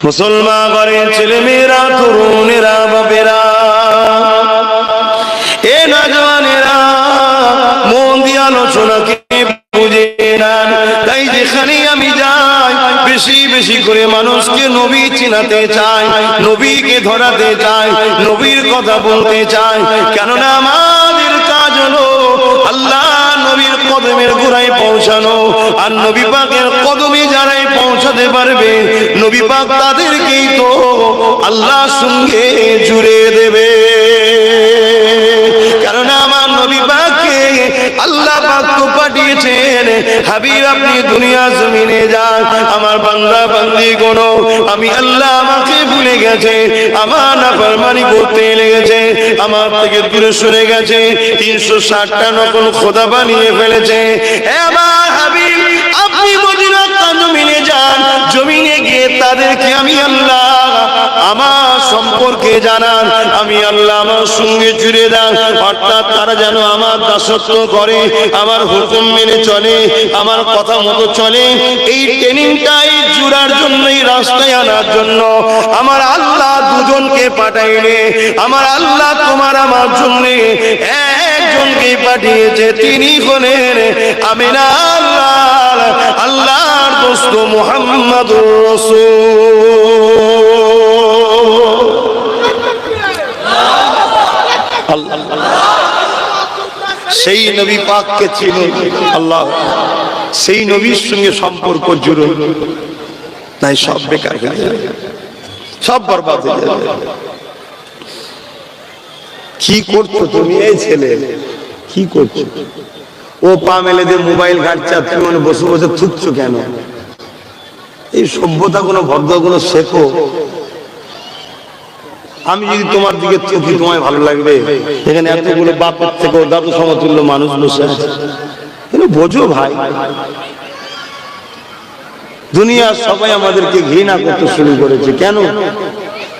মুসলমান ঘরের ছেলে মেয়েরা, তরুণেরা, বাবেরা, এ নওজওয়ানেরা, মন দিয়ে আলোচনাকে বুঝে নেন। তাই যেখানে আমি যাই বেশি বেশি করে মানুষকে নবী চিনাতে চাই, নবীকে ধরাতে চাই, নবীর কথা বলতে চাই। কেননা আমাদের কাজ হলো আল্লাহ নবীর কদমের গোড়ায় পৌঁছানো। আর নবী পাকের কদমে যারাই পৌঁছাতে পারবে, নবী পাক তাদেরকেই তো আল্লাহর সঙ্গে জুড়ে দেবে। কারণ আমার নবী পাককে আল্লাহ পাক তো পাঠিয়েছেন, হাবিব আপনি দুনিয়া জমিনে যান, আমার বান্দা বান্দি কোন আমি আল্লাহ আমাকে ভুলে গেছে, আমার নাফরমানি করতে লেগেছে, আমার থেকে দূরে সরে গেছে, 360টা নকল খোদা বানিয়ে ফেলেছে। আমার হাবিব আপনি মদিনার জমিনে যান, জমিনে গিয়ে তাদেরকে আমি আল্লাহ আমার সম্পর্কে জানান, আমি আল্লাহ আমার সঙ্গে জুড়ে দেন। অর্থাৎ তারা যেন আমার দাসত্ব করে, আমার হুকুম মেনে চলে, আমার কথা মতো চলে। এই ট্রেনিংটাই জুড়ার জন্য, এই রাস্তায় আনার জন্য আমার আল্লাহ দুজনকে পাঠাইলে, আমার আল্লাহ তোমার আমার জন্য একজনকে পাঠিয়েছে, তিনি হলেন আমিনা আল্লাহ, আল্লাহর দোস্ত মুহাম্মদুর রাসূল। সেই নবী পাককে চিনুন, আল্লাহ সেই নবীর সঙ্গে সম্পর্ক জুড়ুন, নাই সব বেকার হয়ে যাবে, সব বরবাদ হয়ে যাবে। কি করছো তুমি এই ছেলে, কি করছো? ও পা মেলে দিয়ে মোবাইল ঘাটছে, তুমি মানে বসে বসে থুকছো কেন? এই সভ্যতা কোনো ভদ্র কোনো শেখো। আমি যদি তোমার দিকে চোখি তোমায় ভালো লাগবে? এখানে এতগুলো বাপের থেকে দাদু সমতুল্য মানুষ বসে আছে, বোঝো ভাই, দুনিয়ার সবাই আমাদেরকে ঘৃণা করতে শুরু করেছে। কেন?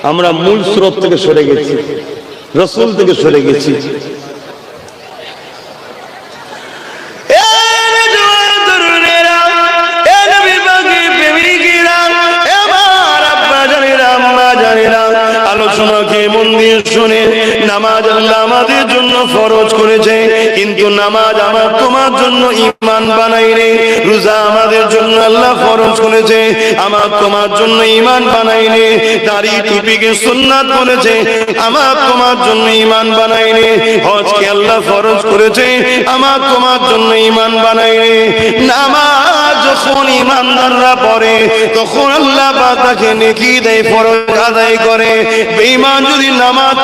আমরা মূল স্রোত থেকে সরে গেছি, রাসূল থেকে সরে গেছি। আলোচনাকে মন দিয়ে শুনে, নামাজ আল্লাহ আমাদের জন্য ফরজ করেছে, কিন্তু নামাজ আমার তোমার জন্য ঈমান বানাইনি। রোজা আমাদের জন্য আল্লাহ ফরজ করেছে, আমার তোমার জন্য ঈমান বানাইনি। দাড়ি টুপিকে সুন্নাত বলেছে, আমার তোমার জন্য ঈমান বানাইনি। হজকে আল্লাহ ফরজ করেছে, আমার তোমার জন্য ঈমান বানাইনি। নামাজ যখন ঈমানদাররা পড়ে, তখন আল্লাহ পাক তাকে নেকি দেয়, ফরজ আদায় করে। বেঈমান যদি নামাজ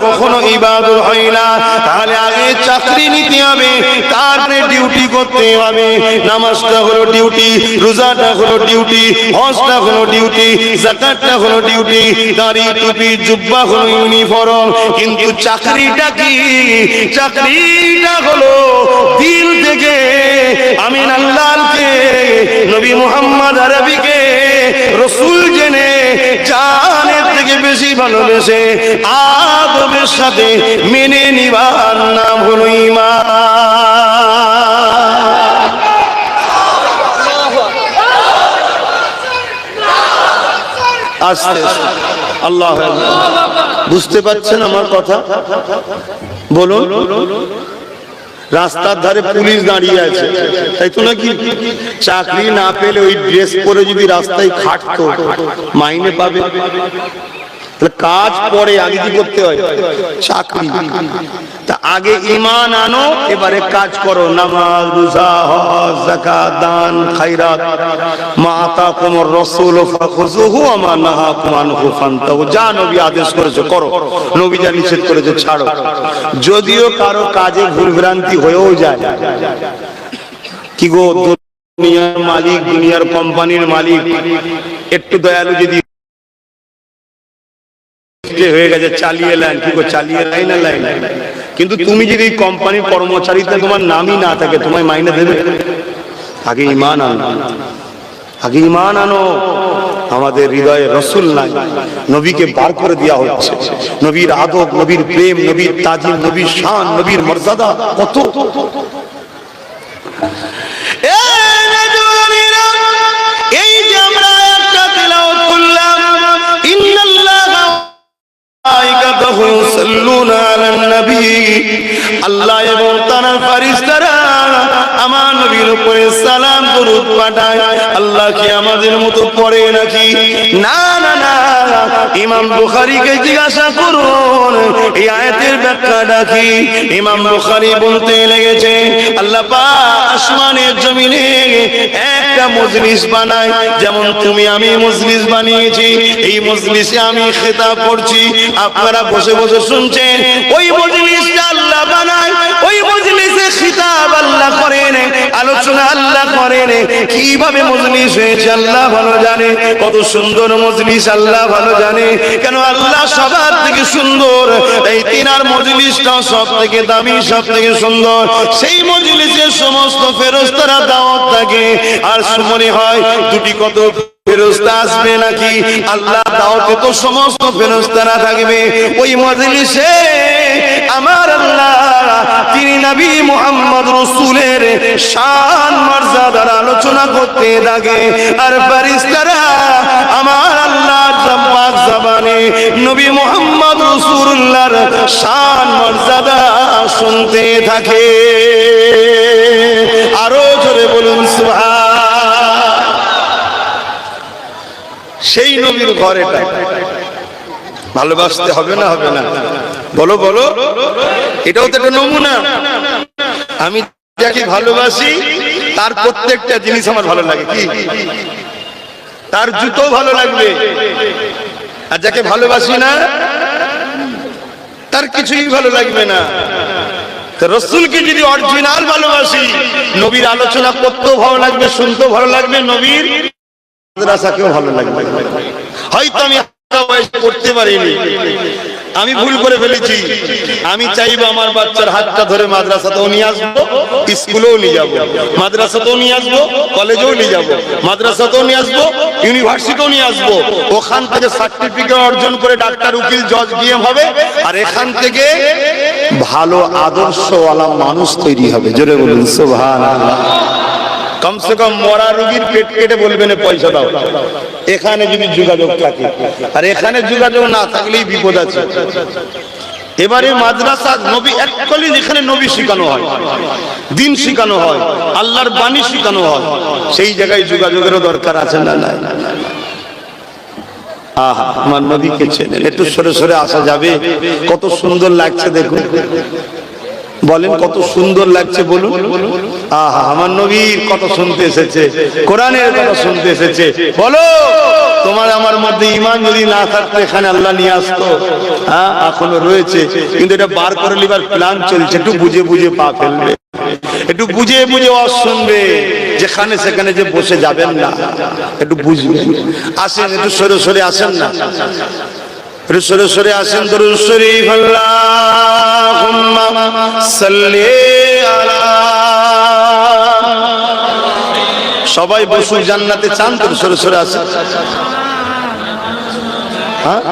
কখনো ইবাদত হয় না, তাহলে আগে চাকরি নিতে হবে, তারপরে ডিউটি করতে হবে। নামাজটা হলো ডিউটি, রোজাটা হলো ডিউটি, হজটা হলো ডিউটি, যাকাতটা হলো ডিউটি, দাড়ি টুপি জুব্বা হলো ইউনিফর্ম। কিন্তু চাকরিটা কি? চাকরিটা হলো দিল থেকে আমিন আল্লাহকে, নবী মুহাম্মদ আরবিকে রাসূল জেনে জানের থেকে বেশি ভালোবেসে আদবের সাথে মেনে নিবার নাম হলো ঈমান। আস্তে আল্লাহ, বুঝতে পারছেন আমার কথা? বলুন। রাস্তার ধারে পুলিশ দাঁড়িয়ে আছে, তাই তো নাকি? চাকরি না পেলে ওই ড্রেস পরে যদি রাস্তায় খাটতো, মাইনে পাবে। কাজ পরে আগে কি করতে হয়? চাকরি। তা আগে ঈমান আনো, এবারে কাজ করো। নামাজ, রোজা, হজ, যাকাত, দান, খায়রাত। মা আতাকুমুর রাসূল ফাখুযুহু ওয়া মা নাহাকুম আনহু ফান্তাহু। যা নবী আদেশ করেছে করো, নবী যা নিষেধ করেছে ছাড়ো। যদিও কারো কাজে ভুলভ্রান্তি হয়েও যায়, কি গো, দুনিয়ার মালিক, দুনিয়ার কোম্পানির মালিক একটু দয়ালু যদি হয়ে গেছে, চালিয়ে লাইন, কি গো, চালিয়ে লাইন না লাইন। কিন্তু তুমি যদি কোম্পানির কর্মচারীতে তোমার নামই না থাকে, তোমায় মাইনে দেবে? আগে ঈমান আনো, আগে ঈমান আনো। আমাদের হৃদয়ে রাসূল নাই, নবীকে বার করে দেওয়া হচ্ছে। নবীর আদব, নবীর প্রেম, নবীর তাজিম, নবীর শান, নবীর মর্যাদা কত। এই যে আমরা একটা তেলাওয়াত করলাম, নবী, আল্লাহ এবং তার ফেরেশতারা আমার নবীর উপরে সালাম দরুদ পাঠায়। আল্লাহ কি আমাদের মতো পড়ে নাকি? না না না, ইমাম বুখারীকে জিজ্ঞাসা করুন এই আয়াতের ব্যাখ্যাটা কি। ইমাম বুখারী বলতে লেগেছে, আল্লাহ পাক আসমানের জমিনে একটা মজলিস বানায়, যেমন তুমি আমি মজলিস বানিয়েছি, এই মজলিসে আমি খেতাব করছি, আপনারা বসে বসে শুনছেন। ওই মজলিসটা আল্লাহ বানায়, ওই মজলিসে খিতাব আল্লাহ করেন, আলোচনা আল্লাহ করেন। কিভাবে মজলিস হয়েছে আল্লাহ ভালো জানে, কত সুন্দর মজলিস আল্লাহ ভালো জানে। কেন আল্লাহ সবার থেকে সুন্দর, এই তিনার মজলিসটা সব থেকে দামি, সব থেকে সুন্দর। সেই মজলিসে সমস্ত ফেরেশতারা দাওয়াত থাকে। আর মনে হয় দুটি কত ফেরেশতা আসবে নাকি? আল্লাহ দাওয়াতে তো সমস্ত ফেরেশতারা থাকবে। ওই মজলিসে আমার আল্লাহ তিনি নবী মুহাম্মদ রাসূলের শান মর্যাদার আলোচনা করতে থাকে। আর ফেরেশতারা আমার আল্লাহ পাক জবানে নবী মুহাম্মদ রাসূলুল্লাহর শান মর্যাদা শুনতে থাকে। আরো জোরে বলুন সুবহান। সেই নবীর ঘরেটা ভালোবাসতে হবে না, হবে না? বলো বলো, এটাও তো একটা নমুনা। আমি যাকে ভালোবাসি তার প্রত্যেকটা জিনিস আমার ভালো লাগে। কি? তার জুতো ভালো লাগবে। আর যাকে ভালোবাসি না তার কিছুই ভালো লাগবে না। রাসূলকে যদি অরিজিনাল ভালোবাসি, নবীর আলোচনা করতেও ভালো লাগবে, শুনতেও ভালো লাগবে, নবীর মাদ্রাসাকেও ভালো লাগবে। হয়তো আমি করতে পারিনি, আমি ভুল করে ফেলেছি। আমি চাইবো আমার বাচ্চার হাতটা ধরে মাদ্রাসাতেও নিয়ে আসবো, স্কুলেও নিয়ে যাবো, মাদ্রাসাতেও নিয়ে আসবো, কলেজেও নিয়ে যাবো, মাদ্রাসাতেও নিয়ে আসবো, ইউনিভার্সিটিও নিয়ে আসবো। ওখান থেকে সার্টিফিকেট অর্জন করে ডাক্তার, উকিল, জজ, ডিএম হবে। আর এখান থেকে ভালো আদর্শওয়ালা মানুষ তৈরি হবে। জোরে বলুন সুবহানাল্লাহ। কমসে কম মরা রোগীর পেট কেটে বলবেন পয়সা দাও, এখানে যদি যোগাযোগ থাকে। আর এখানে যোগাযোগ না থাকলেই বিপদ আছে। এবারে মাদ্রাসা নবী এককালে যেখানে নবী শেখানো হয়, দিন শেখানো হয়, আল্লাহর বাণী শেখানো হয়, সেই জায়গায় যোগাযোগেরও দরকার আছে না? না, আহা, আমার নবীকে চেনেন। একটু সরে সরে আসা যাবে? কত সুন্দর লাগছে দেখুন, বলেন কত সুন্দর লাগছে বলুন। আহা, আমার নবীর কথা শুনতে এসেছে, কোরআনের কথা শুনতে এসেছে। বলো, তোমার আমার মধ্যে ঈমান যদি না থাকতো এখানে আল্লাহ নিয়ে আসতো? হ্যাঁ, এখনো রয়েছে, কিন্তু এটা বার করে লিবার প্ল্যান চলছে। একটু বুঝে বুঝে পা ফেলবে, একটু বুঝে বুঝে ওয়াজ শুনবে, যেখানে সেখানে যে বসে যাবেন না, একটু বুঝবেন। আসেন, একটু সরে সরে আসেন না, একটু সরে সরে আসেন। দরুদ শরীফ আল্লাহুম্মা সাল্লি আলা। সবাই বসুক, জান্নাতে চান তো? সরে সরে আসেন। হ্যাঁ,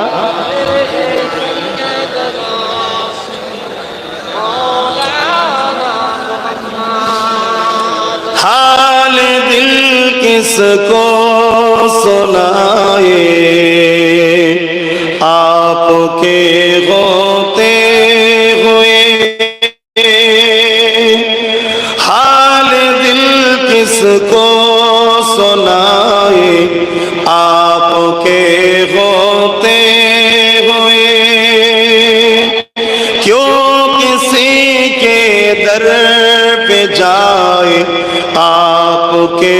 हाल दिल किसको सुनाए, आपके होते हुए। हाल दिल किसको सुनाए, आपके होते हुए। क्यों किसी के दर पे जाए, आपके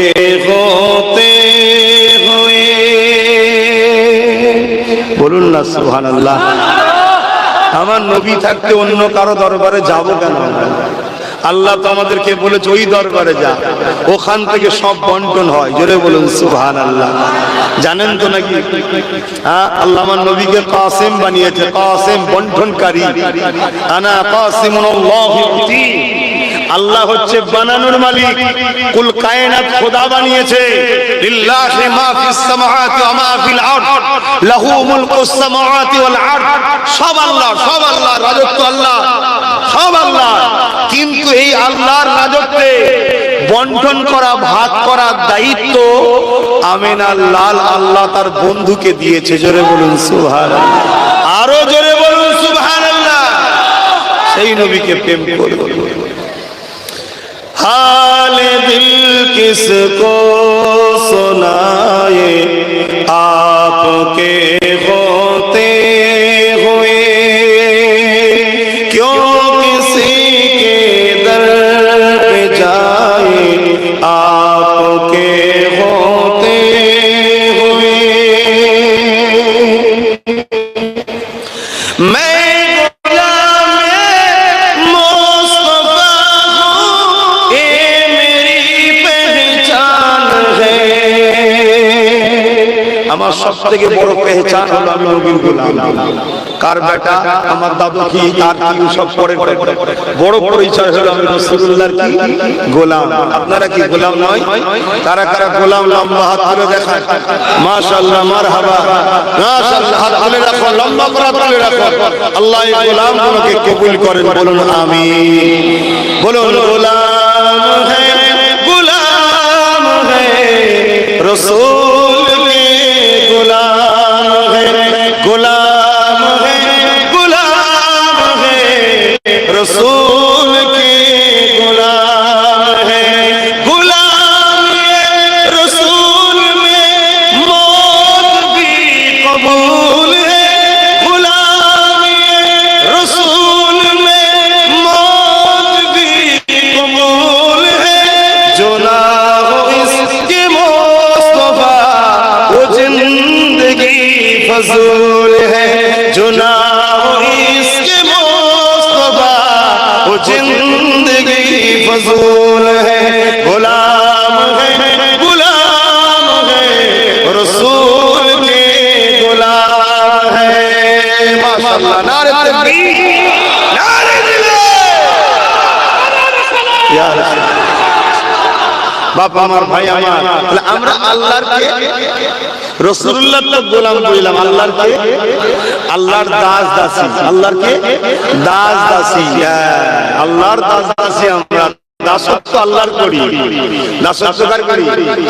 होते हुए। বলুন না সুবহানাল্লাহ। আমার নবী থাকতে অন্য কারো দরবারে যাব কেন? আল্লাহ তো আমাদেরকে বলেছে ওই দরবারে যা, ওখান থেকে সব বন্টন হয়। জোরে বলুন সুবহানাল্লাহ। জানেন তো নাকি? হ্যাঁ, আল্লাহ আমার নবীকে কাসেম বানিয়েছে, কাসেম বন্টনকারী। আনা কাসিমুল্লাহি উতি। আল্লাহ হচ্ছে বানানোর মালিক, কুল কায়নাত খোদা বানিয়েছে। লিল্লাহি মা ফিস সামাওয়াতি ওয়া মা ফিল আরদ, লাহু মুলকুস সামাওয়াতি ওয়াল আরদ। সব আল্লাহ, সব আল্লাহ, রাজত্ব আল্লাহ, সব আল্লাহ। কিন্তু এই আল্লাহর রাজত্বে বন্টন করা, ভাগ করার দায়িত্ব আমিনার লাল আল্লাহ তার বন্ধুকে দিয়েছে। জোরে বলুন সুবহানাল্লাহ। আরো জোরে বলুন সুবহানাল্লাহ। সেই নবীকে প্রেম করব। हाले दिल किसको सुनाए आपके होते हुए, क्यों किसी के दर पे जाए आपके होते हुए। मैं আমার সবথেকে বড় পেহচান হলো আমি নবীর গোলাম। কার বেটা, আমার দাদু কি, কার কি, সব পরে বড় পরিচয় হলো আমি রাসূলুল্লাহর কি গোলাম। আপনারা কি গোলাম নয়? কারা কারা গোলাম? লম্বা হাত তুলে দেখান। মাশাআল্লাহ, মারহাবা, মাশাআল্লাহ, হাত তুলে রাখো, লম্বা করে হাত তুলে রাখো। আল্লাহ এই গোলামগুলোকে কবুল করেন, বলুন আমিন। বলুন গোলাম হ্যায়, গোলাম হ্যায় রাসূল के गुलाम है, गुलाम है, गुलाम है रसूल के गुलाम है। गुलाम रसूल में मौत भी कबूल है, गुलाम रसूल में मौत भी कबूल है। जो ना हो इसके फजूल है, जो ना हो इसके मुस्तफा वो जिंदगी फजूल है। गुलाम है, गुलाम है रसूल के गुलाम है। माशाअल्लाह, नारे तकबीर, नारे जिलाल। या बापा আমার ভাই আমার, তাহলে আমরা আল্লাহর কে রাসূলুল্লাহ তো গোলাম বললাম, আল্লাহর কে আল্লাহর দাস দাসী, আল্লাহর কে দাস দাসী, আল্লাহর দাস দাসী। আমরা দাসত্ব আল্লাহর করি, দাসত্ব কার করি?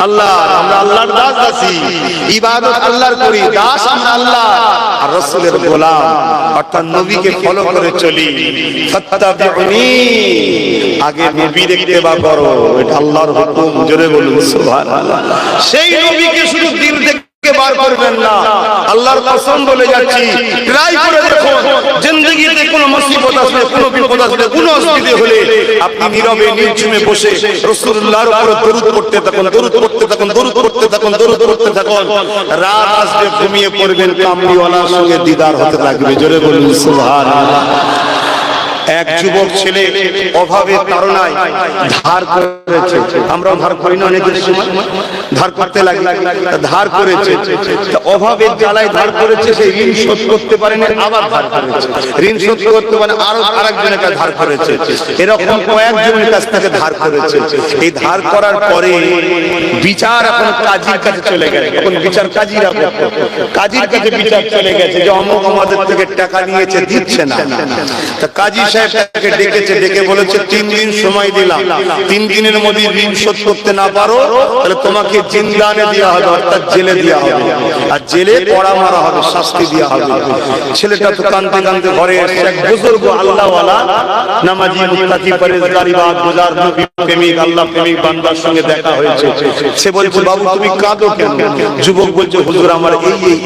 আল্লাহ। আমরা আল্লাহর দাস দাসী, ইবাদত আল্লাহর করি, দাস আমরা আল্লাহ আর রাসূলের গোলাম, অর্থাৎ নবীকে ফলো করে চলি। ফাত্তাবিউনি, আগে নবীর ইত্তেবা করো, এটা আল্লাহর হুকুম। জোরে বলুন সুবহানাল্লাহ। সেই নবীকে শুধু দিল থেকে বার করবেন না, আল্লাহর কসম বলে যাচ্ছি, ট্রাই করে দেখুন। জিন্দেগিতে কোনো মুসিবত আসলে, কোনো বিপদ আসলে, কোনো অসুবিধা হলে আপনি নীরবে নির্জনে বসে রাসূলুল্লাহর উপর দরুদ পড়তে থাকুন, দরুদ পড়তে থাকুন, দরুদ পড়তে থাকুন, দরুদ পড়তে থাকুন। রাত আসবে, ঘুমিয়ে পড়বেন, কামলিওয়ালার সঙ্গে দিদার হতে লাগবে। জোরে বলুন সুবহানাল্লাহ। এক যুবক ছেলে অভাবে তাড়নায় ধার করেছে, আমরা ধার করি না, অনেকের সময় ধার করতে লাগে, ধার করেছে, অভাবের জ্বালায় ধার করেছে, সেই ঋণ শোধ করতে পারেনি, আবার ধার করেছে, ঋণ শোধ করতে পারে আরো আরেকজনের কাছে ধার করেছে, এরকম কয়েকজনের কাছ থেকে ধার করেছে। এই ধার করার পরে বিচার এখন কাজীর কাছে চলে গেছে, এখন বিচার কাজীর কাজীর কাছে বিচার চলে গেছে যে অমুক আমাদের থেকে টাকা নিয়েছে, দিচ্ছে না। তা কাজী সাহেবকে ডেকেছে, ডেকে বলেছে 3 দিন সময় দিলাম, 3 দিনের মধ্যে ঋণ শোধ করতে না পারো তাহলে তোমাকে জিন্দানে দেওয়া হবে, অর্থাৎ জেলে দেওয়া হবে, আর জেলে পড়া মারা হবে, শাস্তি দেওয়া হবে। ছেলেটা তো কাঁদতে কাঁদতে ঘরে এসে এক বুজুর্গ আল্লাহওয়ালা নামাজি মুত্তাকি পরহেজগার ইবাদত গুজার নবী প্রেমিক আল্লাহ প্রেমিক বান্দার সঙ্গে দেখা হয়েছে। সে বলছে, বাবু তুমি কাঁদো কেন? যুবক বলছে, হুজুর আমার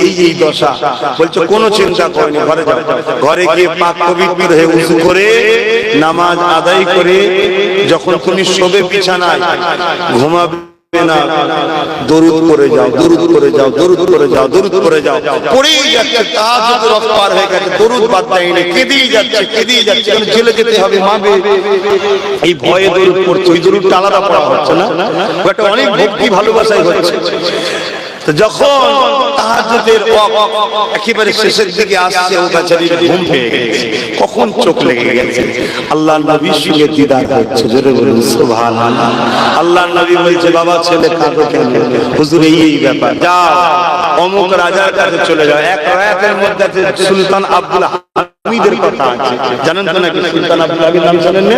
এই দশা। বলছে কোনো চিন্তা করনি, ঘরে যাও। ঘরে গিয়ে পাক পবিত্র হয়ে উযু করে নামাজ আদায় করে যখন তুমি শোবে বিছানায় ঘুমাবে না, দরুদ করে যাও, দরুদ করে যাও, দরুদ করে যাও, দরুদ করে যাও। পড়েই যাচ্ছে, তাহাজ্জুদ রাত পার হয়ে গেছে, দরুদ বাদ দেয়নি, কেঁদেই যাচ্ছে, কেঁদেই যাচ্ছে, কারণ জেলে যেতে হবে, মাবে এই ভয়ে দরুদ পড়ছে। ওই দরুদটা আলাদা পড়া হচ্ছে না, ওটা অনেক ভক্তি ভালোবাসাই হচ্ছে। যখন তাহাজ্জুদের একেবারে শেষের দিকে আসছে, ও বেচারির ঘুম পেয়ে গেছে, কখন চোখ লেগে গেছে, আল্লাহর নবীর সঙ্গে দিদার হচ্ছে। জোরে বলুন সুবহানাল্লাহ। আল্লাহর নবী বলছে, বাবা ছেলে কাঁদো কেন? হুজুর এই ব্যাপার, যাও অমুক রাজার কাছে চলে যাও। এক রায়াতের মধ্যে সুলতান আব্দুল হামিদের কথা আছে, জানেন তো নাকি? সুলতান আব্দুল হামিদ নাম জানেন না?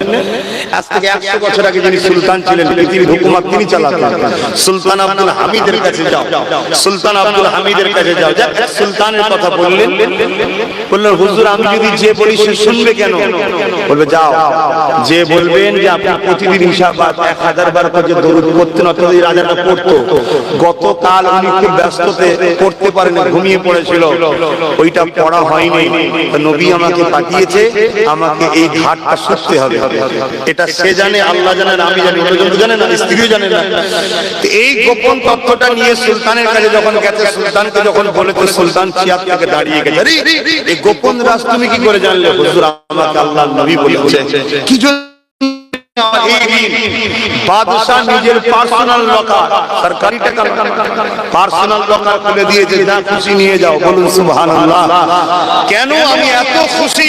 আজ থেকে 100 বছর আগে যিনি সুলতান ছিলেন, পৃথিবীর হুকুমত তিনি চালাতেন। সুলতান আব্দুল হামিদের কাছে যাও, সুলতান আব্দুল হামিদের কাছে যাও। যাক, সুলতানের কথা বললেন, বললেন হুজুর আমি যদি যে বলি সে শুনবে কেন? বলবে যাও, যে বলবেন যে আপনি প্রতিদিন হিসাব 1000 বার করে দরুদ পড়তেন, অথবা এই রাজাটা পড়তো, গতকাল উনি খুব ব্যস্ততে পড়তে পারেন, ঘুমিয়ে পড়েছিল, ওইটা পড়া হয়নি, নবী আমাকে পাঠিয়েছে, আমাকে এই ঘাটটা শুনতে হবে। এটা সে জানে, আল্লাহ জানেন, আমি জানি, অন্যজন জানে না, স্ত্রীও জানে না। এই গোপন তথ্যটা নিয়ে সুলতানের কাছে যখন গেছে, সুলতানকে যখন বলেছে, সুলতান চেয়ার থেকে দাঁড়িয়ে গেছে, আরে এই গোপন রাজ তুমি কি করে জানলে? হুজুর আমাকে আল্লাহর নবী বলেছে। কি জন্য? বাদশা নিজের পার্সোনাল লকার, সরকারি টাকা পার্সোনাল লকার খুলে দিয়েছে, যা খুশি নিয়ে যাও। বলুন সুবহানাল্লাহ। কেন? আমি এত খুশি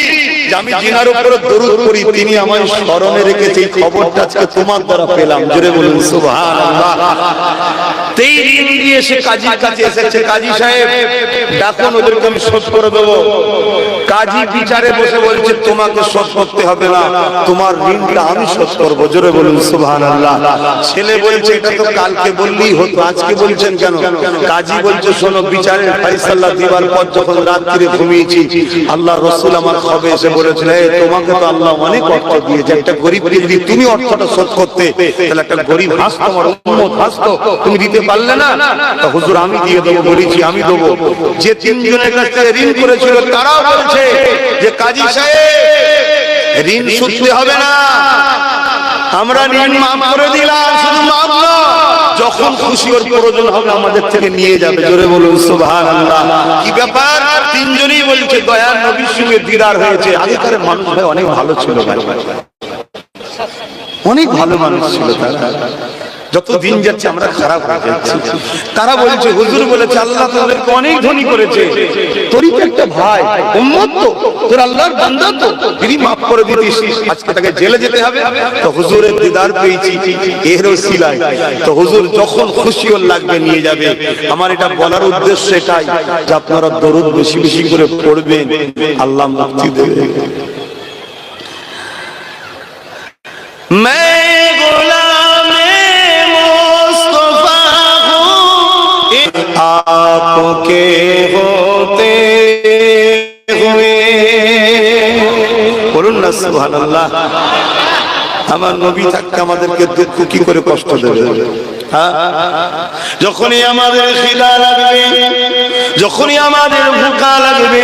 যে আমি যিনার উপরে দরুদ পড়ি তিনি আমায় স্মরণে রেখেছে, এই খবরটা আজকে তোমার দ্বারা পেলাম। জোরে বলুন সুবহানাল্লাহ। তেই ঋণ দিয়ে সে কাজীর কাছে এসেছে, কাজী সাহেব ডাকুন, ওদেরকে আমি শোধ করে দেবো। কাজী বিচারে বসে বলছে তোমাকে শোধ করতে হবে না, তোমার ঋণটা আমি শোধ করব। জোরে বলুন সুবহানাল্লাহ। ছেলে বলছে এটা তো কালকে বললেই হতো, আজকে বলছেন কেন? কাজী বলছে শোনো, বিচারের ফয়সালা দিবার পর যখন রাত্রিরে ঘুমিয়েছি, আল্লাহর রাসূল আমার খবে এসে বলেছিল, তোমাকে তো আল্লাহ অনেক অর্থ দিয়েছে, একটা গরিবকে যদি তুমি অর্থটা শোধ করতে, তাহলে একটা গরিব হাসতো, আমার উম্মত হাসতো, তুমি দিতে পারলে না, তো হুজুর আমি দিয়ে দেবো, বলেছি আমি দেবো। যে তিনজনের কাছ থেকে ঋণ করেছিল তারাও বলছে যে কাজী সাহেব ঋণ শুধতে হবে না, আমরা ঋণ মাফ করে দিলাম, শুধু মাফ না, যখন খুশি ওর প্রয়োজন হবে আমাদের থেকে নিয়ে যাবে। জোরে বলুন সুবহানাল্লাহ। কি ব্যাপার? তিনজনই বলছে দয়ার নবীর সঙ্গে দিদার হয়েছে। আগেকার মানুষ ভাই অনেক ভালো ছিল, ভাই অনেক ভালো মানুষ ছিল তারা, যত দিন যাচ্ছে আমরা খারাপ হয়ে যাচ্ছি। তারা বলছে হুজুর বলেছে আল্লাহ তোদেরকে অনেক ধনী করেছে, তোরই তো একটা ভাই উম্মত, তো তোর আল্লাহর বান্দা, তো তিনি মাফ করে দিতিস, আজকে তাকে জেলে যেতে হবে। তো হুজুরের দিদার পেয়েছি এর ওসিলায়, তো হুজুর যখন খুশি ওর লাগবে নিয়ে যাবে। আমার এটা বলার উদ্দেশ্য এটাই যে আপনারা দরুদ বেশি বেশি করে পড়বেন, আল্লাহ মুক্তি দেবে। आपके होते हुए বলুন না সুবহানাল্লাহ। আমার নবী থাকতে আমাদেরকে দুঃখ কি করে কষ্ট দেবে? যখনই আমাদের খিদা লাগবে, যখনই আমাদের ভুখা লাগবে,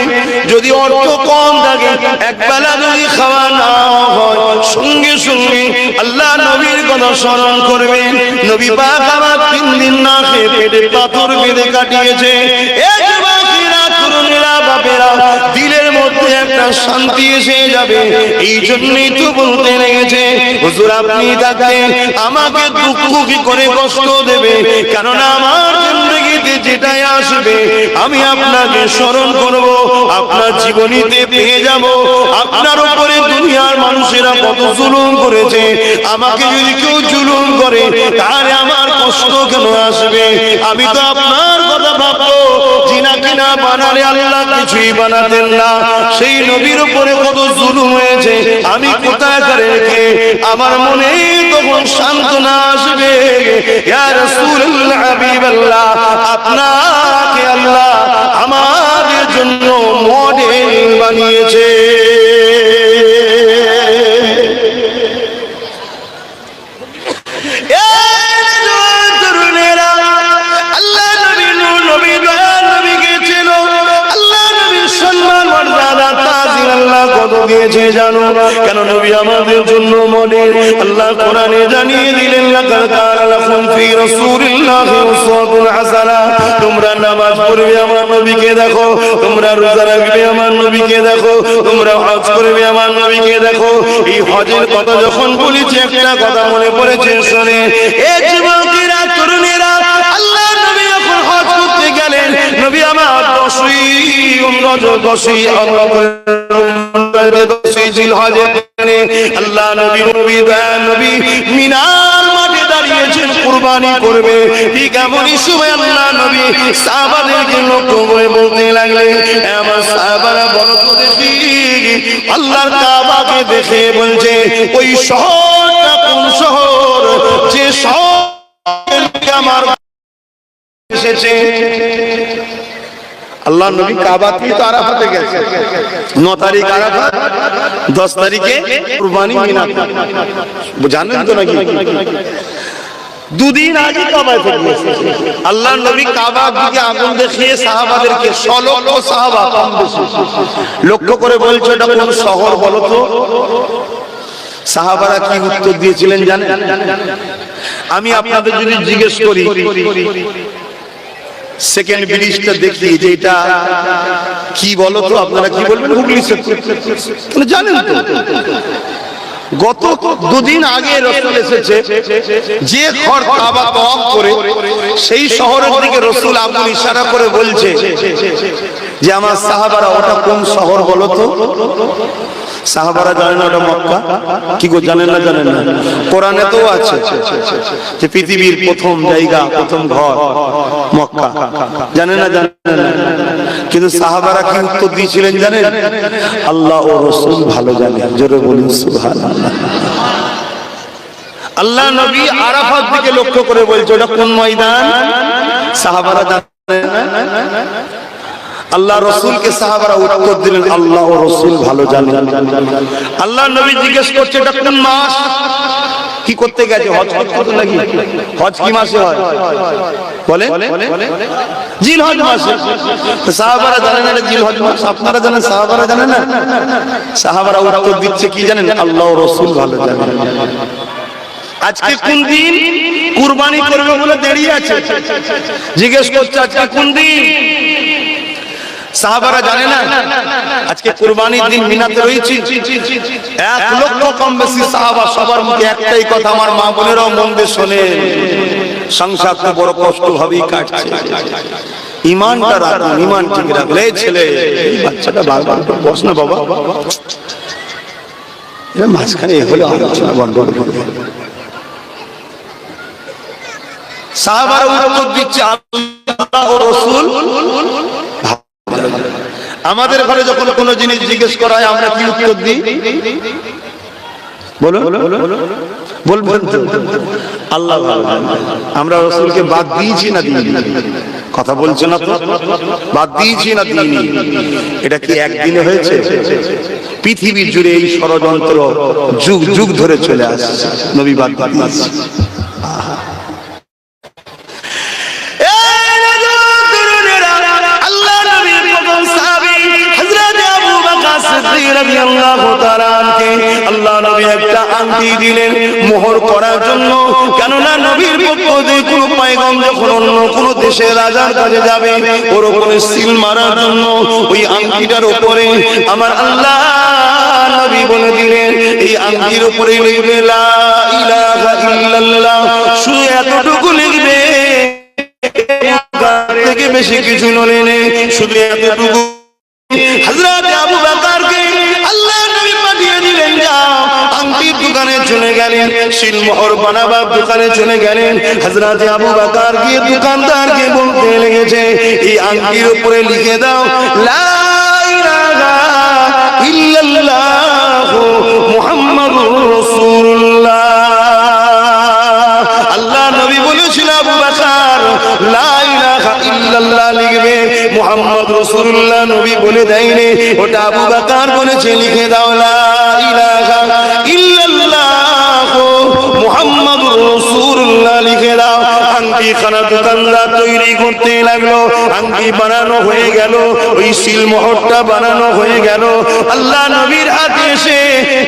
যদি অর্থ কম থাকে, একবেলা যদি খাওয়া না হয়, সঙ্গে সঙ্গে আল্লাহ নবীর কথা স্মরণ করবেন। নবী পাক আমার 3 দিন না খেয়ে পেটে পাথর বেঁধে কাটিয়েছে। দিলের মধ্যে একটা শান্তি এসে যাবে, এই জন্যই তো বলতে লেগেছে হুজুর আপনি থাকতেন আমাকে দুঃখ কি করে কষ্ট দেবে, কেননা আমার জিন্দেগিতে যেটাই আসবে আমি আপনাকে স্মরণ করব, আপনার জীবনীতে পেয়ে যাব আপনার উপরে দুনিয়ার মানুষেরা কত জুলুম করেছে, আমাকে যদি কেউ জুলুম করে তাহলে আমার কষ্ট কেন আসবে? আমি তো আপনার কথা ভাববো, জিনা কিনা বানালে আল্লাহ কিছুই বানাতেন না, সেই নবীর উপরে কত জুলুম হয়েছে আমি কোথায় রেখে আমার মনে তখন সান্ত্বনা আসবে। ইয়া রাসূলুল্লাহ হাবিবাল্লাহ, আপনাকে আল্লাহ আমাদের জন্য মডেল বানিয়েছে। জানো কেন নবী আমাদের জন্য মডেল? আল্লাহ কোরআনে জানিয়ে দিলেন লাকাদ কানা লাকুম ফি রাসূলিল্লাহি উসওয়াতুন হাসানা, তোমরা নামাজ পড়বে আমার নবীকে দেখো, তোমরা রোজা রাখবে আমার নবীকে দেখো, তোমরা হজ করবে আমার নবীকে দেখো। এই হজের কথা যখন বলেছি একটা কথা মনে পড়েছে, শুনে এই যুবকেরা তরুণেরা, আল্লাহ নবী যখন হজ করতে গেলেন, নবী আমার 10ই আল্লাহ নবী মিনার মাঠে দাঁড়িয়েছেন কুরবানি করবে। ঠিক এমনই সময় আল্লাহ নবী সাহাবাদেরকে লক্ষ্য করে বলতে লাগলেন, আমার সাহাবারা বলো তো দেখি আল্লাহর কাবাকে দেখে বলছে ওই শহরটা কোন শহর যে শহর আমার এসেছে। আল্লাহ নবী কাবা থেকে তো আরাফাতে গেছে, 9 তারিখ আরাফাত, 10 তারিখে কুরবানি মিনা। জানেন তো নাকি দুদিন আগে কাবায় থেকে আল্লাহ নবী কাবার দিকে আগুন দেখিয়ে সাহাবাদেরকে 16 সাহাবা লক্ষ্য করে বলছে এটা কোন শহর বলো তো। সাহাবারা কি উত্তর দিয়েছিলেন জানেন? আমি আপনাদের যদি জিজ্ঞেস করি সেকেন্ড ব্রিজটা দেখি যে এটা কি বলো তো, আপনারা কি বলবেন? হুগলি সেতু জানেন তো? গত দুদিন আগে রাসূল এসেছে, যে ঘর কাবা তওয়াফ করে সেই শহরের দিকে রাসূল আগুন ইশারা করে বলছে যে আমার সাহাবারা ওটা কোন শহর বলো তো। সাহাবারা জানেন না ওটা মক্কা। কি গো জানেন না? জানেন না? কোরআনে তো আছে যে পৃথিবীর প্রথম জায়গা, প্রথম ঘর মক্কা। জানেন না? জানেন না? কিন্তু সাহাবারা কি উত্তর দিয়েছিলেন জানেন? আল্লাহ ও রাসূল ভালো জানেন। জোরে বলুন সুবহানাল্লাহ। আল্লাহ নবী আরাফাত দিকে লক্ষ্য করে বলছে ওটা কোন ময়দান। সাহাবারা জানেন না? আল্লাহ রাসূলকে সাহাবারা উত্তর দিলেন আল্লাহ ও রাসূল ভালো জানেন। আল্লাহ নবী জিজ্ঞেস করছে এটা কোন মাস। কি করতে গেছে? হজ করতে নাকি? হজ কি মাসে হয় বলেন? জিলহজ মাসে। সাহাবারা জানেন এটা জিলহজ মাস। আপনারা জানেন, সাহাবারা জানেন না? সাহাবারা উত্তর দিচ্ছে কি জানেন? আল্লাহ ও রাসূল ভালো জানেন। আজকে কোন দিন? কুরবানি করবে বলে দাঁড়িয়ে আছে, জিজ্ঞেস করছে আজকে কোন দিন। সাহাবারা জানে না আজকে কুরবানির দিন মিনাতে রয়েছে। 1 লক্ষ কম বেশি সাহাবা, সবার মুখে একটাই কথা, আমার মা বোনেরাও মন দিয়ে শোনে, সংসার তো বড় কষ্ট হবেই কাটছে, ইমানটা রাখুন, ইমান ঠিক রাখলে। ছেলে বাচ্চাটা বারবার বস না বাবা, মাঝখানে হলে আলোচনা বন্ধ করবে। সাহাবারা উত্তর দিচ্ছে আল্লাহ ও রাসূল। আমাদের ঘরে যখন কোনো জিনিস জিজ্ঞেস করা হয় আমরা কি উত্তর দিই? বলুন বলবেন তো? আল্লাহ ভালো জানেন। আমরা রাসূলকে বাদ দিয়েছি না দিইনি? কথা বলছেন না তো? বাদ দিয়েছি না দিইনি? এটা কি একদিনে হয়েছে? পৃথিবী জুড়ে এই ষড়যন্ত্র যুগ যুগ ধরে চলে আসছে, নবী বাদ দিয়েছে। আল্লাহ নবী একটা আংটি দিলেন মোহর করার জন্য, কেননা নবীর পক্ষ থেকে কোনো পয়গম যখন অন্য কোন দেশের রাজার কাছে যাবে ওর উপরে সিল মারার জন্য ওই আংটিটার উপরে আমার আল্লাহ নবী বলে দিলেন এই আংটির উপরে লিখবে লা ইলাহা ইল্লাল্লাহ, শুধু এতটুকু লিখবে, থেকে বেশি কিছু নলেন, শুধু এতটুকু। হযরত আবু বকরকে আল্লাহ নবী পাঠিয়ে দিলেন, যাও আংটির দোকানে চলে গেলেন, সিলমোহর বানাবার দোকানে চলে গেলেন। হযরত আবু বকর গিয়ে দোকানদারকে বলতে লেগেছে এই আংটির উপরে লিখে দাও লা ইলাহা ইল্লাল্লাহ মুহাম্মাদুর রাসূলুল্লাহ। আল্লাহ নবী বলেছিল আবু বকর লা ইলাহা ইল্লাল্লাহ লিখবে, মুহাম্মদ রাসূলুল্লাহ নবী বলে দেয়নি, ওটা আবু বকর বলেছে লিখে দাও লা ইলাহা ইল্লাল্লাহ মুহাম্মাদুর রাসূলুল্লাহ লিখে দাও। আংটি খানা দোকানদার তৈরি করতে লাগলো, আংটি বানানো হয়ে গেল, ওই সিলমোহরটা বানানো হয়ে গেল। আল্লাহ নবীর হাতে এসে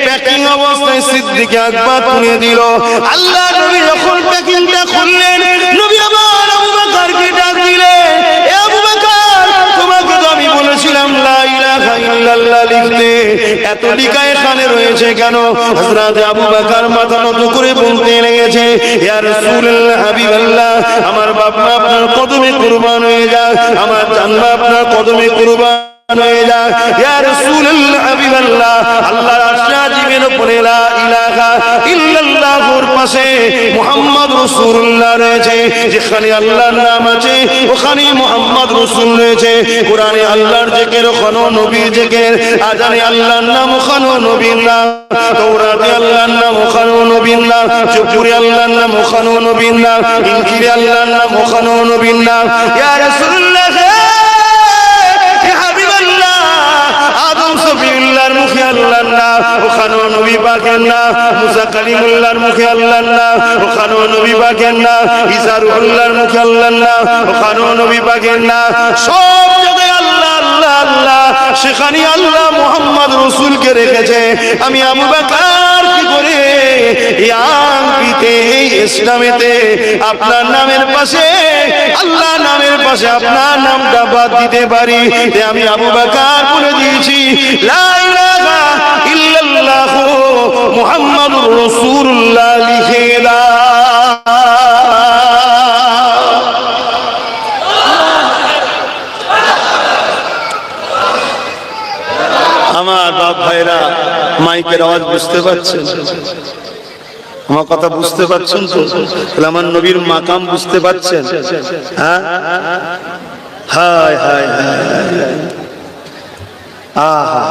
প্যাকিং অবস্থায় সিদ্দিক আকবর তুলে দিল। আল্লাহ নবী যখন প্যাকিংটা খুললেন, নবী আবার আবু বকরকে ডাক দিলেন, এ আবু বকর তোমাকে তো আমি বলেছিলাম লা ইলাহা ইল্লাল্লাহ লিখতে, এত টিকা এখানে রয়েছে কেন? হযরত আবু বকর মাথা নত করে বলতে লেগেছে, ইয়া রাসূলুল্লাহ হাবিবাল্লাহ, আমার বাপ মা আপনার কদমে কুরবান হয়ে যায়, আমার জান আপনার কদমে কুরবান হয়ে যায়, ইয়া রাসূলুল্লাহ হাবিবাল্লাহ, আল্লাহর আশীর্বাদ ইব্রাহিমের উপরে লা ইলাহা ইল্লাল্লাহর পাশে মুহাম্মদ রাসূলুল্লাহ রয়েছে। যেখানে আল্লাহর নাম আছে ওখানে মুহাম্মদ রাসূল রয়েছে। কোরআনে আল্লাহর জিকির, ওখানে নবীর জিকির। আজানে আল্লাহর নাম, ওখানে নবীর নাম। তাওরাতে আল্লাহর নাম, ওখানে নবীর নাম। জবুরে আল্লাহর নাম, ওখানে নবীর নাম। ইনজিলে আল্লাহর নাম, ওখানে নবীর নাম। ইয়া রাসূলুল্লাহ, ইয়া হাবিবাল্লাহ, আদম সফিউল্লাহর মুখে আল্লাহর নাম, ওখানে নবী পাকের নাম। মুসা কালিমুল্লাহর মুখে আল্লাহর নাম, ওখানে নবী পাকের নাম। ঈসা রূহুল্লাহর মুখে আল্লাহর নাম, ওখানে নবী পাকের নাম। সব জায়গায় আল্লাহ আল্লাহ আল্লাহ, সেখানে আল্লাহ মুহাম্মদ রাসূলকে রেখেছে। আমি আবু বকর কি করে ইসলামেতে আপনার নামের পাশে, আল্লাহ নামের পাশে আপনার নামটা বাদ দিতে পারি? আমি আবু বকর বলে দিয়েছি লা ইলাহা ইল্লাল্লাহ মুহাম্মাদুর রাসূলুল্লাহ লিখে দাও। আমার বাপ ভাইরা, মাইকের আওয়াজ বুঝতে পারছেন? আমার কথা বুঝতে পারছেন তো? আমার নবীর মাকাম বুঝতে পারছেন? হ্যাঁ, হায় হায় হায়, আহা,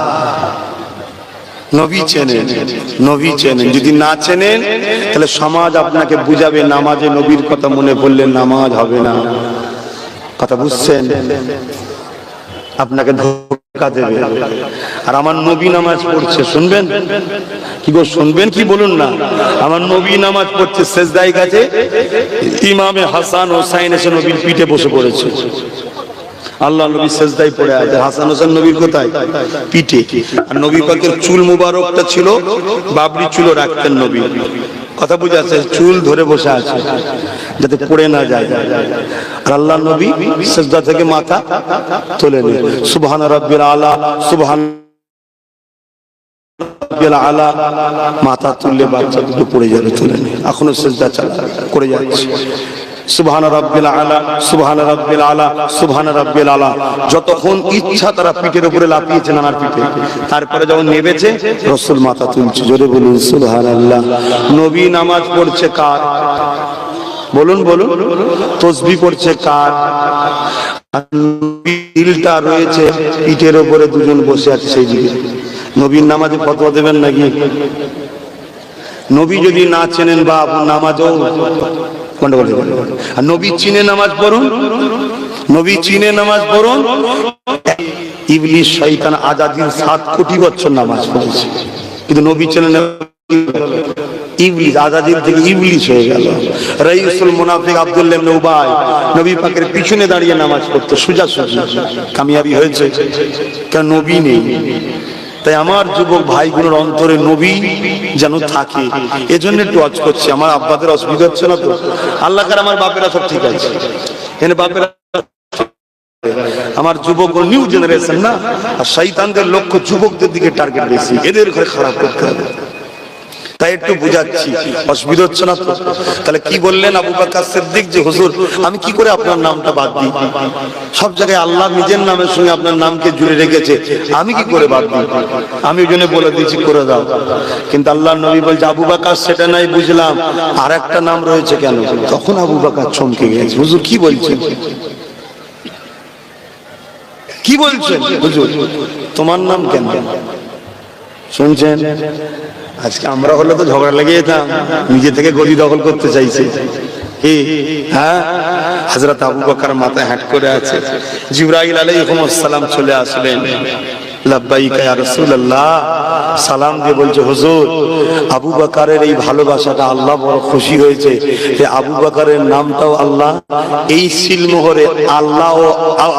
নবী চেনেন, নবী চেনেন। যদি না চেনেন তাহলে সমাজ আপনাকে বুঝাবে নামাজে নবীর কথা মনে পড়লে নামাজ হবে না। কথা বুঝছেন? আপনাকে ধোঁকা দেবে। আর আমার নবী নামাজ পড়ছে, শুনবেন কি গো? শুনবেন কি? বলুন না। আমার নবী নামাজ পড়ছে, সেজদায় গেছে, ইমামে হাসান হোসাইন এসে নবীর পিঠে বসে পড়েছে। আল্লাহ নবী সেজদায় পড়ে আছে, হাসান হোসেন নবীর কোথায়? পিঠে। আর নবী পাকের চুল মুবারকটা ছিল বাবরি চুলও রাখতেন নবী। কথা বুঝে আছে? চুল ধরে বসে আছে যাতে পড়ে না যায়। আর আল্লাহ নবী সেজদা থেকে মাথা তোলেন। সুবহান রাব্বিল আলা, সুবহান রাব্বিল আলা, মাথা তুললে বাচ্চা দুটো পড়ে যাবে, তুলে নেই। এখনো সেজদা চালা করে যাচ্ছে। সুবহান রাব্বিল আলা, সুবহান রাব্বিল আলা, সুবহান রাব্বিল আলা। যতক্ষণ ইচ্ছা তারা পিঠের উপরে লাফিয়েছে নানার পিঠে। তারপরে যখন নেবেছে রাসূল মাথা তুলছে। জোরে বলুন সুবহানাল্লাহ। নবী নামাজ পড়ছে কার? বলুন বলুন। তাসবিহ পড়ছে কার? দিলটা রয়েছে পিঠের উপরে, দুজন বসে আছে সেই দিকে। নবীর নামাজে ফতোয়া দেবেন নাকি? নবী যদি না চেনেন বা নামাজও গন্ডগোল। আর নবী চিনে নামাজ পড়ুন, নবী চিনে নামাজ পড়ুন। ইবলিস শয়তান আজাদির 7 কোটি বছর নামাজ পড়েছে, কিন্তু নবী চেনে না। ইবলিস আজাদির থেকে ইবলিস হয়ে গেল। রাইসুল মুনাফিক আব্দুল্লাহ ইবনে উবাই নবী পাকের পিছনে দাঁড়িয়ে নামাজ পড়তো সোজা সোজা। কামিয়াবি হয়েছে, কারণ নবী নেই। তাই আমার যুবক ভাইগুলোর অন্তরে নবী যেন থাকে, এজন্য একটু ওয়াজ করছি। আমার আব্বাদের অসুবিধা হচ্ছে না তো? আল্লাহ কার আমার বাপেরা সব ঠিক আছে, এখানে বাপেরা। আমার যুবক নিউ জেনারেশন না, আর শয়তানদের লক্ষ্য যুবকদের দিকে টার্গেট বেশি, এদের ঘরে খারাপ করতে হবে। তাই একটু বুঝাচ্ছি, অসুবিধা হচ্ছে না তো? তাহলে কি বললেন আবু বকর সিদ্দিক যে হুজুর আমি কি করে আপনার নামটা বাদ দিই? সব জায়গায় আল্লাহ নিজের নামের সঙ্গে আপনার নামকে জুড়ে রেখেছে, আমি কি করে বাদ দিই? আমি ওই জন্য বলে দিয়েছি করে দাও। কিন্তু আল্লাহ নবী বলছে আবু বকর সেটা নাই বুঝলাম, আর একটা নাম রয়েছে কেন? তখন আবু বকর চমকে গেছে, হুজুর কি বলছেন? কি বলছেন হুজুর? তোমার নাম কেন শুনছেন? আজকে আমরা হলে তো ঝগড়া লেগে যেতাম, নিজে থেকে গদি দখল করতে চাইছে। হ্যাঁ, হযরত আবু বকর মাথায় হ্যাট করে আছে। জিবরাইল আলাইহিস সালাম চলে আসলেন। লাব্বাইকা ইয়া রাসূলুল্লাহ, সালাম দিয়ে বলছে হুজুর আবু বকরের এই ভালোবাসাটা আল্লাহ বড় খুশি হয়েছে যে আবু বকরের নামটাও আল্লাহ এই সিলমোহরে আল্লাহ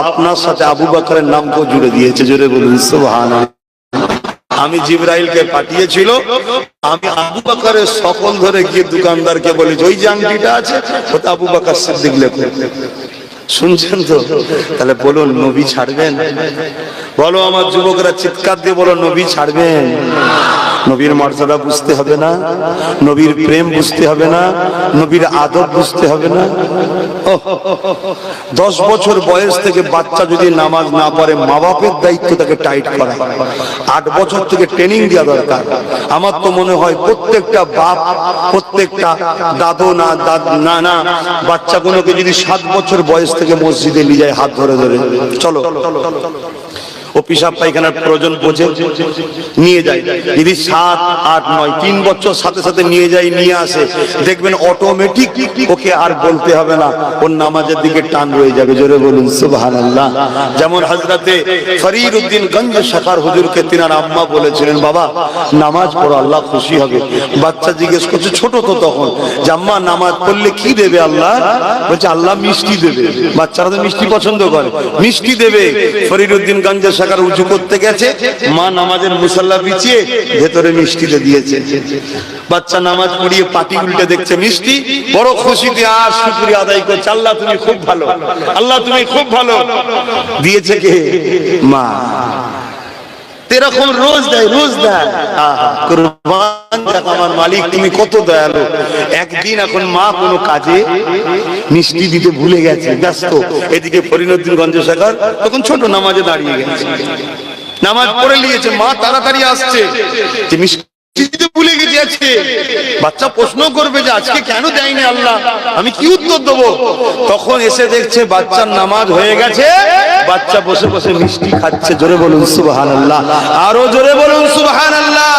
আপনার সাথে আবু বকরের নামকেও জুড়ে দিয়েছে। জোরে বলুন সুবহানাল্লাহ। আমি জিবরাইলকে পাঠিয়েছিল, আমি আবু বকরের সকল ধরে গিয়ে দোকানদারকে বলেছি ওই যে আংটিটা আছে ওটা আবু বকর সিদ্দিক লেখো। শুনছেন তো? তাহলে বলুন নবী ছাড়বেন? বলো আমার যুবকরা চিৎকার দিয়ে বলো নবী ছাড়বেন? নবীর মর্যাদা বুঝতে হবে না, নবীর প্রেম বুঝতে হবে না, নবীর আদব বুঝতে হবে না? 10 বছর বয়স থেকে বাচ্চা যদি নামাজ না পড়ে, মা বাপের দায়িত্ব তাকে টাইট করা। 8 বছর থেকে ট্রেনিং দেওয়া দরকার। আমার তো মনে হয় প্রত্যেকটা বাপ, প্রত্যেকটা দাদু না না বাচ্চাগুলোকে যদি 7 বছর বয়স থেকে মসজিদে নিয়ে যায়, হাত ধরে ধরে চলো, ও পিসাব পায়খানার প্রয়োজন বোঝে, নিয়ে যায়। যদি 7, 8, 9, 3 বছর সাথে সাথে নিয়ে যায়, নিয়ে আসে, দেখবেন অটোমেটিক ওকে আর বলতে হবে না, ওর নামাজের দিকে টান রয়ে যাবে। জোরে বলুন সুবহানাল্লাহ। যেমন হযরতে ফরিদউদ্দিন গঞ্জ শাকার হুজুরকে তিনার আম্মা বলেছিলেন, বাবা নামাজ পড়ো, আল্লাহ খুশি হবে। বাচ্চা জিজ্ঞেস করছে, ছোট তো তখন, যে আম্মা নামাজ পড়লে কি দেবে আল্লাহ? বলছে আল্লাহ মিষ্টি দেবে। বাচ্চারা তো মিষ্টি পছন্দ করে, মিষ্টি দেবে। ফরিদউদ্দিন গঞ্জ শাকার উঁচু করতে গেছে, মা নামাজের মুসাল্লা বিছিয়ে ভেতরে মিষ্টিতে দিয়েছে। বাচ্চা নামাজ পড়িয়ে পাটি উল্টে দেখছে মিষ্টি, বড় খুশিতে আর শুকরিয়া আদায় করছে, আল্লাহ তুমি খুব ভালো, আল্লাহ তুমি খুব ভালো। দিয়েছে কে? মা। এরকম রোজ দেয়, রোজ দেয়। কুরবান যাক আমার মালিক, তুমি কত দয়ালু। একদিন এখন মা কোনো কাজে মিষ্টি দিতে ভুলে গেছে, ব্যস্ত। এদিকে ফরিদউদ্দিন গঞ্জ শাকার তখন ছোট, নামাজে দাঁড়িয়ে গেছে, নামাজ পড়ে নিয়েছে। মা তাড়াতাড়ি আসছে, যে মিষ্টি দিতে ভুলে গেছে। বাচ্চা প্রশ্ন করবে যে আজকে কেন দেয়নি আল্লাহ, আমি কি উত্তর দেবো? তখন এসে দেখছে বাচ্চার নামাজ হয়ে গেছে, বাচ্চা বসে বসে মিষ্টি খাচ্ছে। জোরে বলুন সুবহানাল্লাহ, আরো জোরে বলুন সুবহানাল্লাহ।